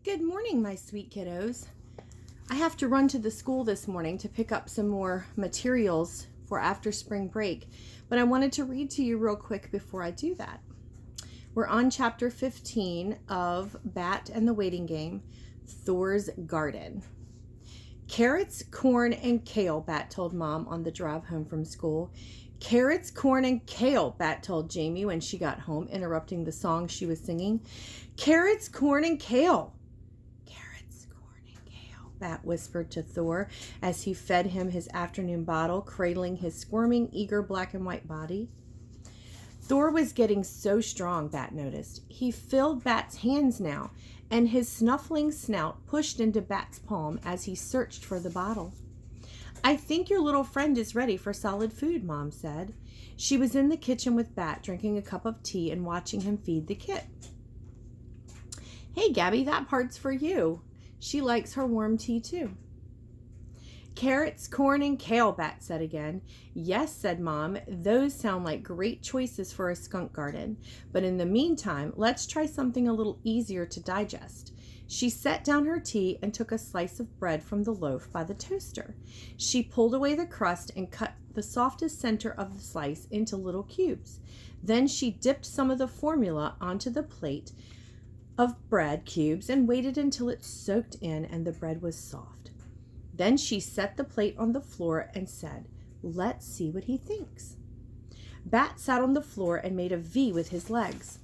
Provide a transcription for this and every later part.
Good morning, my sweet kiddos. I have to run to the school this morning to pick up some more materials for after spring break, but I wanted to read to you real quick before I do that. We're on chapter 15 of Bat and the Waiting Game, Thor's Garden. Carrots, corn, and kale, Bat told Mom on the drive home from school. Carrots, corn, and kale, Bat told Jamie when she got home, interrupting the song she was singing. Carrots, corn, and kale. Carrots, corn, and kale, Bat whispered to Thor as he fed him his afternoon bottle, cradling his squirming, eager black and white body. Thor was getting so strong, Bat noticed. He filled Bat's hands now, and his snuffling snout pushed into Bat's palm as he searched for the bottle. I think your little friend is ready for solid food, Mom said. She was in the kitchen with Bat, drinking a cup of tea and watching him feed the kit. Hey, Gabby, that part's for you. She likes her warm tea, too. Carrots, corn, and kale, Bat said again. Yes, said Mom, those sound like great choices for a skunk garden. But in the meantime, let's try something a little easier to digest. She set down her tea and took a slice of bread from the loaf by the toaster. She pulled away the crust and cut the softest center of the slice into little cubes. Then she dipped some of the formula onto the plate of bread cubes and waited until it soaked in and the bread was soft. Then she set the plate on the floor and said, "Let's see what he thinks." Bat sat on the floor and made a V with his legs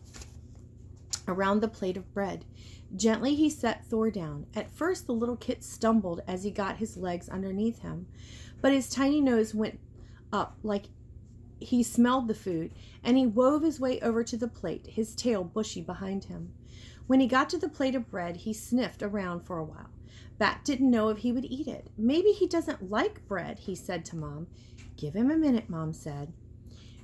around the plate of bread. Gently he set Thor down. At first the little kit stumbled as he got his legs underneath him, but his tiny nose went up like he smelled the food, and he wove his way over to the plate, his tail bushy behind him. When he got to the plate of bread, he sniffed around for a while. Bat didn't know if he would eat it. Maybe he doesn't like bread, he said to Mom. Give him a minute, Mom said.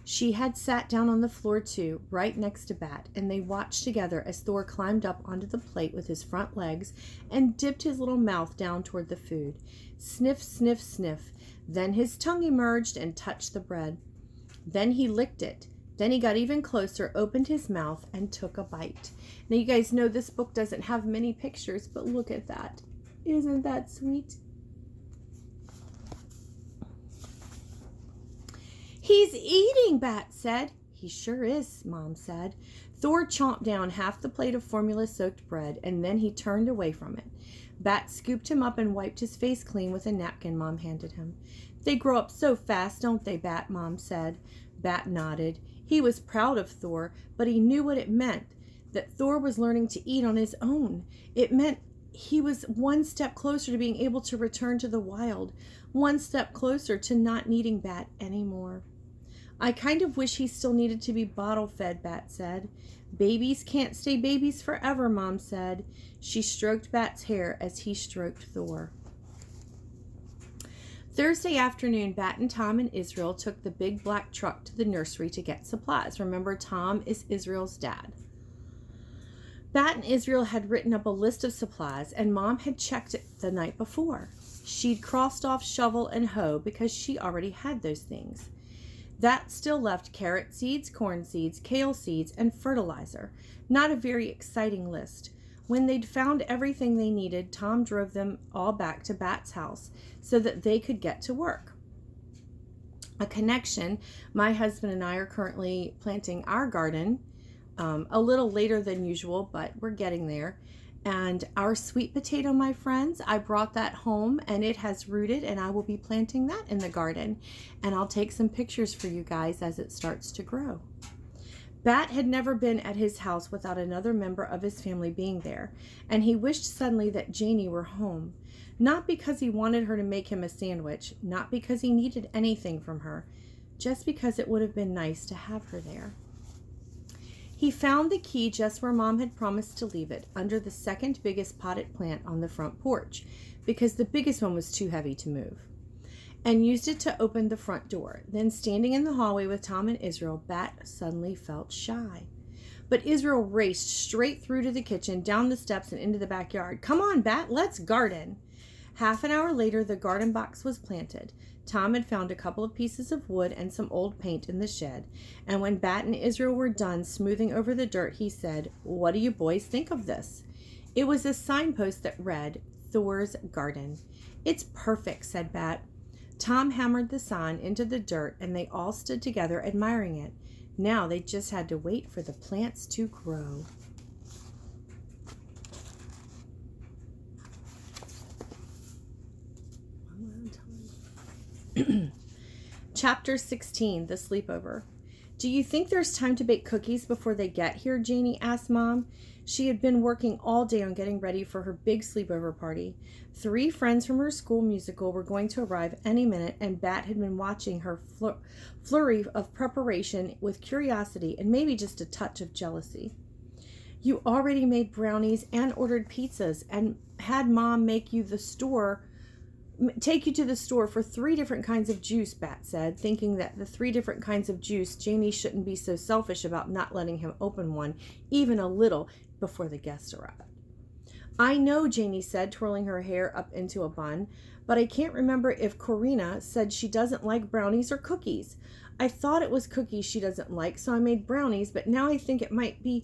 She had sat down on the floor too, right next to Bat, and they watched together as Thor climbed up onto the plate with his front legs and dipped his little mouth down toward the food. Sniff, sniff, sniff. Then his tongue emerged and touched the bread. Then he licked it. Then he got even closer, opened his mouth, and took a bite. Now you guys know this book doesn't have many pictures, but look at that. Isn't that sweet? He's eating, Bat said. He sure is, Mom said. Thor chomped down half the plate of formula-soaked bread, and then he turned away from it. Bat scooped him up and wiped his face clean with a napkin Mom handed him. They grow up so fast, don't they, Bat? Mom said. Bat nodded. He was proud of Thor, but he knew what it meant, that Thor was learning to eat on his own. It meant he was one step closer to being able to return to the wild, one step closer to not needing Bat anymore. I kind of wish he still needed to be bottle-fed, Bat said. Babies can't stay babies forever, Mom said. She stroked Bat's hair as he stroked Thor. Thursday afternoon, Bat and Tom and Israel took the big black truck to the nursery to get supplies. Remember, Tom is Israel's dad. Bat and Israel had written up a list of supplies, and Mom had checked it the night before. She'd crossed off shovel and hoe because she already had those things. That still left carrot seeds, corn seeds, kale seeds, and fertilizer. Not a very exciting list. When they'd found everything they needed, Tom drove them all back to Bat's house so that they could get to work. A connection, my husband and I are currently planting our garden a little later than usual, but we're getting there. And our sweet potato, my friends, I brought that home and it has rooted, and I will be planting that in the garden. And I'll take some pictures for you guys as it starts to grow. Bat had never been at his house without another member of his family being there, and he wished suddenly that Janie were home. Not because he wanted her to make him a sandwich, not because he needed anything from her, just because it would have been nice to have her there. He found the key just where Mom had promised to leave it, under the second biggest potted plant on the front porch, because the biggest one was too heavy to move, and used it to open the front door. Then, standing in the hallway with Tom and Israel, Bat suddenly felt shy. But Israel raced straight through to the kitchen, down the steps, and into the backyard. Come on, Bat, let's garden. Half an hour later, the garden box was planted. Tom had found a couple of pieces of wood and some old paint in the shed, and when Bat and Israel were done smoothing over the dirt, he said, "What do you boys think of this?" It was a signpost that read, Thor's Garden. "It's perfect," said Bat. Tom hammered the sign into the dirt, and they all stood together admiring it. Now they just had to wait for the plants to grow. Chapter 16, The Sleepover. "Do you think there's time to bake cookies before they get here?" Janie asked Mom. She had been working all day on getting ready for her big sleepover party. 3 friends from her school musical were going to arrive any minute, and Bat had been watching her flurry of preparation with curiosity and maybe just a touch of jealousy. "You already made brownies and ordered pizzas and had Mom take you to the store for 3 different kinds of juice," Bat said, thinking that the 3 different kinds of juice, Janie shouldn't be so selfish about not letting him open one, even a little, before the guests arrived. "I know," Janie said, twirling her hair up into a bun, "but I can't remember if Corina said she doesn't like brownies or cookies. I thought it was cookies she doesn't like, so I made brownies, but now I think I might be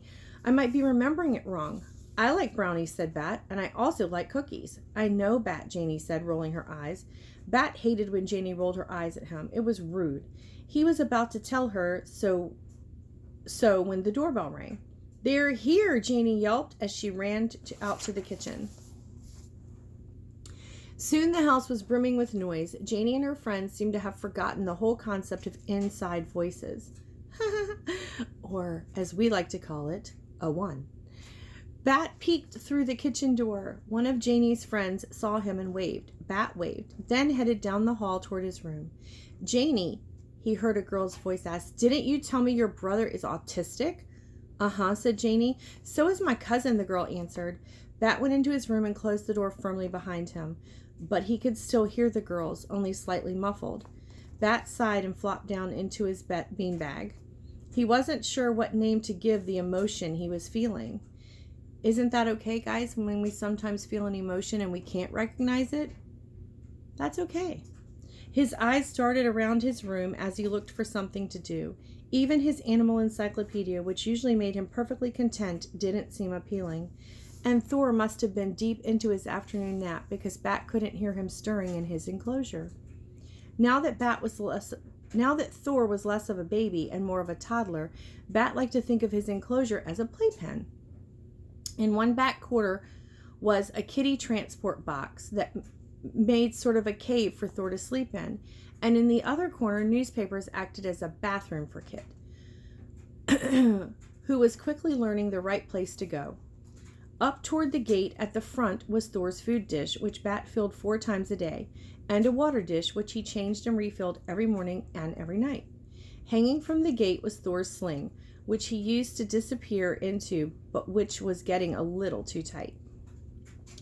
remembering it wrong." "I like brownies," said Bat, "and I also like cookies." "I know, Bat," Janie said, rolling her eyes. Bat hated when Janie rolled her eyes at him. It was rude. He was about to tell her so when the doorbell rang. "They're here," Janie yelped as she ran out to the kitchen. Soon the house was brimming with noise. Janie and her friends seemed to have forgotten the whole concept of inside voices. Or, as we like to call it, a 1. Bat peeked through the kitchen door. One of Janie's friends saw him and waved. Bat waved, then headed down the hall toward his room. "Janie," he heard a girl's voice ask, "didn't you tell me your brother is autistic?" "Uh-huh," said Janie. "So is my cousin," the girl answered. Bat went into his room and closed the door firmly behind him, but he could still hear the girls, only slightly muffled. Bat sighed and flopped down into his beanbag. He wasn't sure what name to give the emotion he was feeling. Isn't that okay, guys, when we sometimes feel an emotion and we can't recognize it? That's okay. His eyes darted around his room as he looked for something to do. Even his animal encyclopedia, which usually made him perfectly content, didn't seem appealing. And Thor must have been deep into his afternoon nap because Bat couldn't hear him stirring in his enclosure. Now that Thor was less of a baby and more of a toddler, Bat liked to think of his enclosure as a playpen. In one back corner was a kitty transport box that made sort of a cave for Thor to sleep in, and in the other corner, newspapers acted as a bathroom for Kit, who was quickly learning the right place to go. Up toward the gate at the front was Thor's food dish, which Bat filled 4 times a day, and a water dish, which he changed and refilled every morning and every night. Hanging from the gate was Thor's sling, which he used to disappear into, but which was getting a little too tight.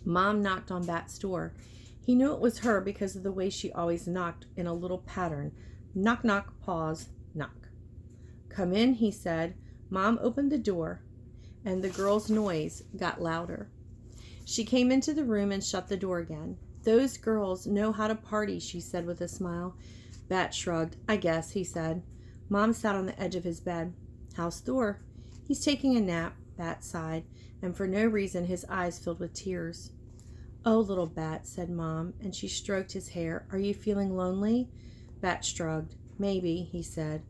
Mom knocked on Bat's door. He knew it was her because of the way she always knocked in a little pattern. Knock, knock, pause, knock. "Come in," he said. Mom opened the door, and the girl's noise got louder. She came into the room and shut the door again. "Those girls know how to party," she said with a smile. Bat shrugged. "I guess," he said. Mom sat on the edge of his bed. "How's Thor?" "He's taking a nap," Bat sighed, and for no reason his eyes filled with tears. "Oh, little Bat," said Mom, and she stroked his hair. "Are you feeling lonely?" Bat shrugged. "Maybe," he said.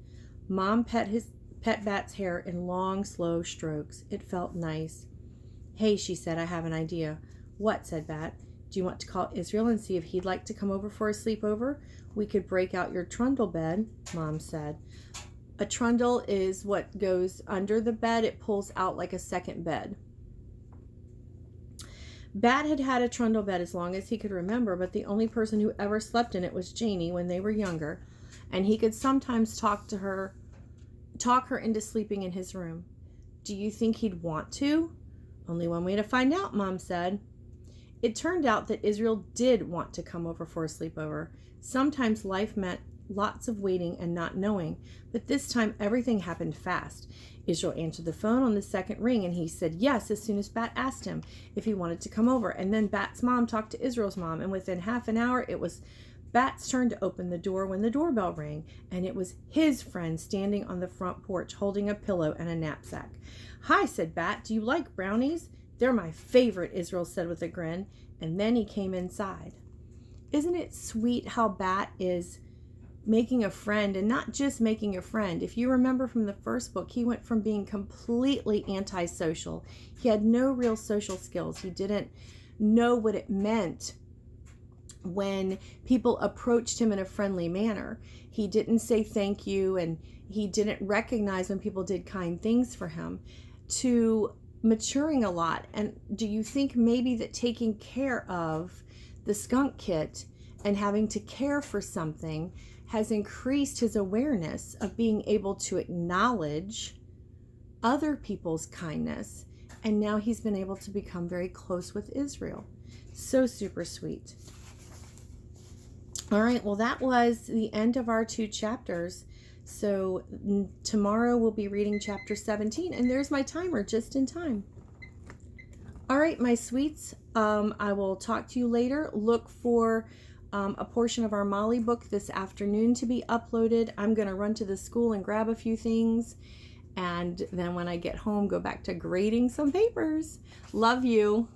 Mom pet Bat's hair in long, slow strokes. It felt nice. "Hey," she said, "I have an idea." "What?" said Bat. "Do you want to call Israel and see if he'd like to come over for a sleepover? We could break out your trundle bed," Mom said. A trundle is what goes under the bed. It pulls out like a second bed. Bat had had a trundle bed as long as he could remember, but the only person who ever slept in it was Janie when they were younger, and he could sometimes talk her into sleeping in his room. "Do you think he'd want to?" "Only one way to find out," Mom said. It turned out that Israel did want to come over for a sleepover. Sometimes life meant lots of waiting and not knowing, but this time everything happened fast. Israel answered the phone on the second ring, and he said yes as soon as Bat asked him if he wanted to come over. And then Bat's mom talked to Israel's mom, and within half an hour it was Bat's turn to open the door when the doorbell rang, and it was his friend standing on the front porch holding a pillow and a knapsack. "Hi," said Bat. "Do you like brownies?" They're my favorite, Israel said with a grin, and then he came inside. Isn't it sweet how Bat is making a friend, and not just making a friend? If you remember from the first book, he went from being completely antisocial. He had no real social skills. He didn't know what it meant when people approached him in a friendly manner. He didn't say thank you, and he didn't recognize when people did kind things for him, to maturing a lot. And do you think maybe that taking care of the skunk kit and having to care for something has increased his awareness of being able to acknowledge other people's kindness? And now he's been able to become very close with Israel. So super sweet. All right, well, that was the end of our 2 chapters. So tomorrow we'll be reading chapter 17, and there's my timer just in time. All right, my sweets, I will talk to you later. Look for a portion of our Molly book this afternoon to be uploaded. I'm going to run to the school and grab a few things, and then when I get home, go back to grading some papers. Love you.